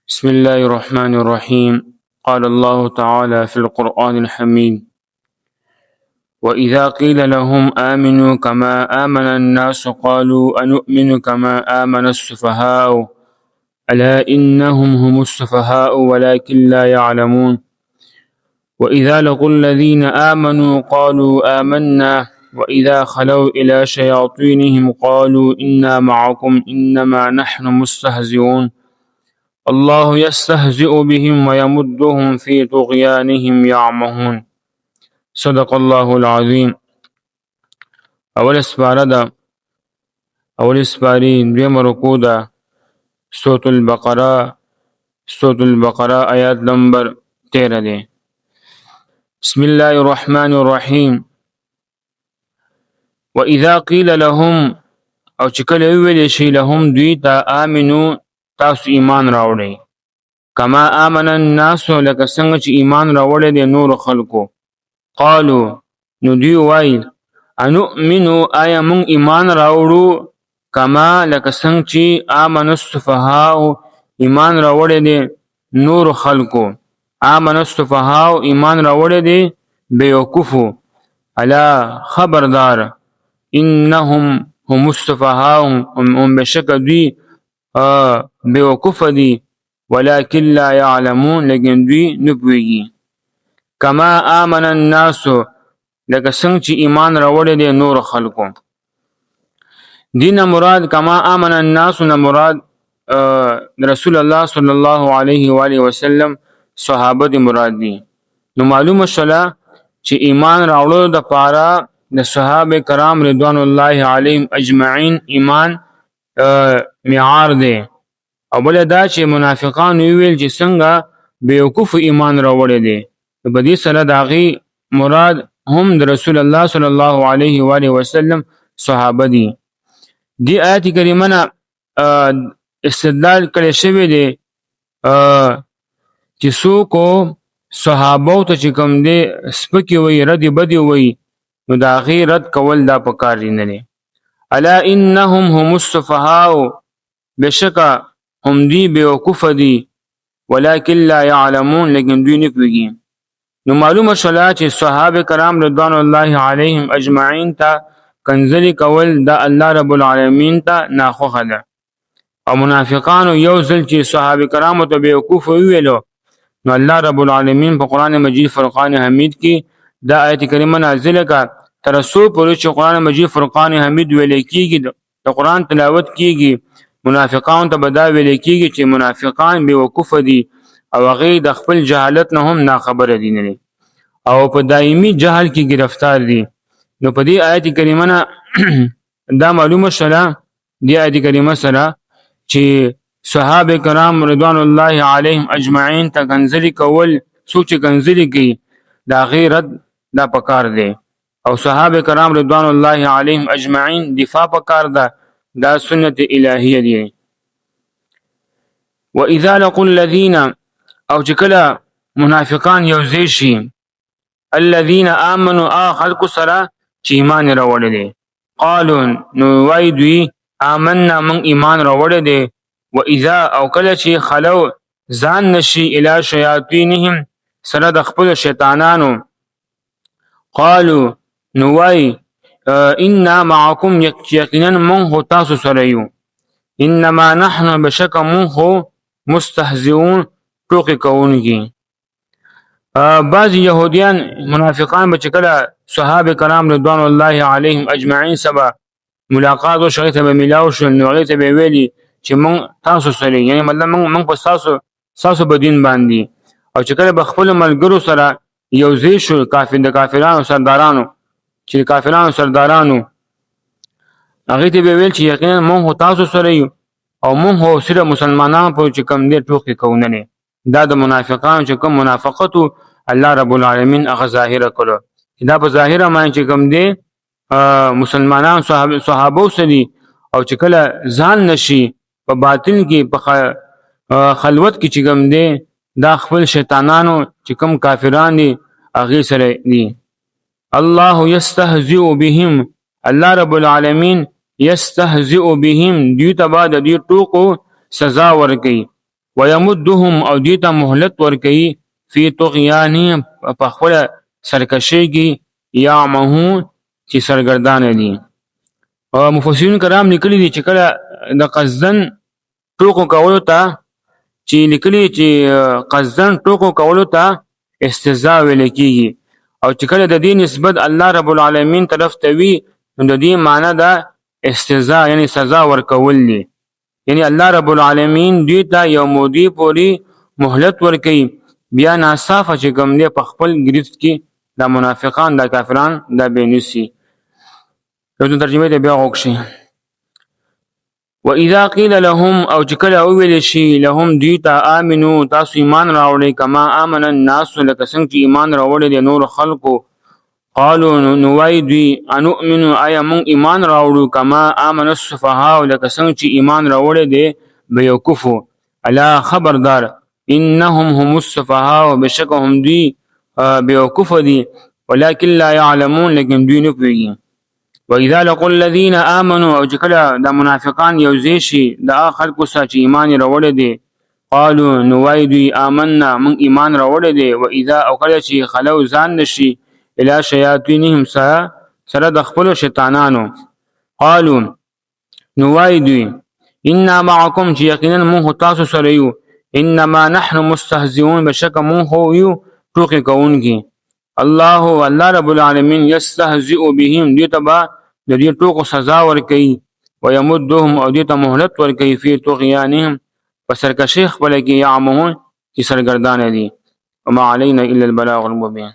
بسم الله الرحمن الرحيم. قال الله تعالى في القرآن الحميد: وإذا قيل لهم آمنوا كما آمن الناس قالوا أنؤمن كما آمن السفهاء ألا إنهم هم السفهاء ولكن لا يعلمون. وإذا لقوا الذين آمنوا قالوا آمنا وإذا خلوا إلى شياطينهم قالوا إنا معكم إنما نحن مستهزئون الله يستهزئ بهم ويمدهم في طغيانهم يعمهون. صدق الله العظيم. اول سپاری دویم رکوع ده سورة البقره آیات نمبر 13 ده. بسم الله الرحمن الرحیم. وإذا قيل لهم او چکل ویل شي لهم دوی تا آمنو تاسو ایمان راوړئ کما آمن الناس لکه څنګه چې ایمان راوړی دی نور خلکو قالو نو دوی وایي انؤمنو آیا مونږ ایمان راوړو کما لکه څنګه چې آمن السفهاء ایمان راوړی دی نور خلکو آمن السفهاء ایمان راوړی دی بیوقوفو الا خبردار انهم هم السفهاء هم بشک دوی بیوقوف دی ولكن لا يعلمون لیکن دوی نپویږي. کما آمن الناس لکه څنګه چې ایمان راوړی دی نور خلکو. دینه مراد کما آمن الناس نه مراد رسول الله صلی الله علیه و آله وسلم صحابه دی مراد دي. نو معلومه شوله چې ایمان راوړلو د پاره د صحابه کرام رضوان الله علیهم اجمعین ایمان معیار دی. او بل دا چې منافقان ویل چې څنګه بیوقوف ایمان راوړی دی په دې سره د هغې مراد هم د رسول الله صلی الله علیه و آله وسلم صحابه دي. دې آیت کریمه نه استدلال کړی شوی دی چې څوک صحابو ته چې کوم دی سپکې وایي ردې بدې وایي نو د هغې رد کول دا پکار دی نه دی. الا انهم هم السفهاء بشکه هم دی بیوقوف دی ولكن لا يعلمون لیکن دوی نه پوهیږي. نو معلومه شوله چې صحابه کرام رضوان الله علیهم اجمعین ته کنځلې کول د الله رب العالمین ته ناخوښه ده. او منافقانو یو ځل چې صحابه کرامو ته بیوقوف وویلو نو الله رب العالمین په قرآن مجید فرقان حمید کې دا آیت کریمه نازله کړه تر څو پورې چې قرآن مجید فرقان حمید ویل کېږي د قرآن تلاوت کېږي منافقان ته به دا ویل کېږي چې منافقان بیوقوف دي او هغې د خپل جهالت نه هم ناخبره دي نه او په دایمي جهل کې گرفتار دي. نو په دې آیت کریمه نه دا معلومه شوله دې آیت کریمه سره چې صحابه کرام رضوان الله علیهم اجمعین ته کنځلې کول څوک چې کنځلې کوي د هغې رد دا پکار دی او صحابه کرام رضوان الله علیهم اجمعین دفاع پکار ده دا سنت الهیه دی. واذا لقوا الذين او چې کله منافقان یوځای شي الذين امنوا خلق سره چې ایمان راوړی دی قالوا نو وایي دوی آمنا من ایمان راوړی دی واذا او کله چې خلو ځان نشي الی شیاطینهم سره د خپل شیطانانو قالوا نو وایي انا معکم یقینا من خو تاسو سره یو انما نحن بشک من خو مستهزئون ټوکې کوونکي. بعض یهودیان منافقان به چې کله صحابه کرام رضوان الله علیهم اجمعین سره ملاقات وشو هغې ته به میلاو شول نو هغې ته به ویلي چې موږ تاسو سره یعنې مطلب موږ په ستاسو په دین باندې. او چې کله به خپلو ملګرو سره یوځای شو د کافرانو سردارانو چې د کافرانو سردارانو هغې ته به ویل چې یقینا موږ خو تاسو سره یو او موږ خو صرف مسلمانان په چې کوم دی ټوکې کوو نه دی. دا د منافقانو چې کوم منافقت الله رب العالمین هغه ظاهره کړو چې دا په ظاهره باندې چې کوم دی مسلمانان صحابه سدي او چې کله ځان نشي په باطن کې په خلوت کې چې کوم دی دا خپل شیطانانو چې کوم کافران دي هغې سره دي. الله یستهزئ بهم الله رب العالمین یستهزئ بهم دوی ته به د دې ټوکو سزا ورکوي ویمدهم او دوی ته مهلت ورکوي فی طغیانهم په خپله سرکشۍ کې یعمهون چې سرګردانه دي. مفسرین کرام لیکلي دي چې کله د قصدن ټوکو کولو ته چې لیکلي چې قصدن ټوکو کولو ته استهزاء ویل کېږي او چې کله د دې نسبت الله رب العالمین طرف ته وي نو د دې معنی ده استهزاء یعنی سزا ورکول دي. یعنی الله رب العالمین دوی ته یو مودې پورې مهلت ورکوي بیا ناصافه چې کوم دی په خپل ګریفت کې دا منافقان دا کافران دا بینیسي. یو ترجمه ته بیا وکشي. واذا قيل لهم او چې کله وویل شي لهم دوی ته آمنو تاسو ایمان راوړئ کما آمن الناس لکه څنګه چې ایمان راوړی دی نور خلقو قالوا نو وایي دوی انؤمنو آیا موږ ایمان راوړو کما آمن السفهاء لکه څنګه چې ایمان راوړی دی بیوقوفو الا خبردار انهم هم السفهاء بشک هم دوی بیوقوف دي ولكن لا يعلمون لیکن دوی نه پوهیږي. واذا لقوا الذين امنوا او چې کله د منافقان یو ځای شي د خلکو سره چې ایمان راوړی دی قالوا نو وایي دوی آمنا موږ ایمان راوړی دی واذا او کله چې خلو ځان نشي الى شیاطینهم سره د خپلو شیطانانو قالوا نو وایي دوی انا معکم چې یقینا موږ تاسو سره یو انما نحن مستهزئون بشک موږ یو ټوکې کوونکي. الله رب العالمین یستهزئ بهم دوی ته به د دې ټوکو سزا ورکوي ویمدهم او دوی ته مهلت ورکوي فی طغیانهم په سرکشۍ خپله کې یعمهون چې سرګردانه دي. وما علینا الا البلاغ المبین.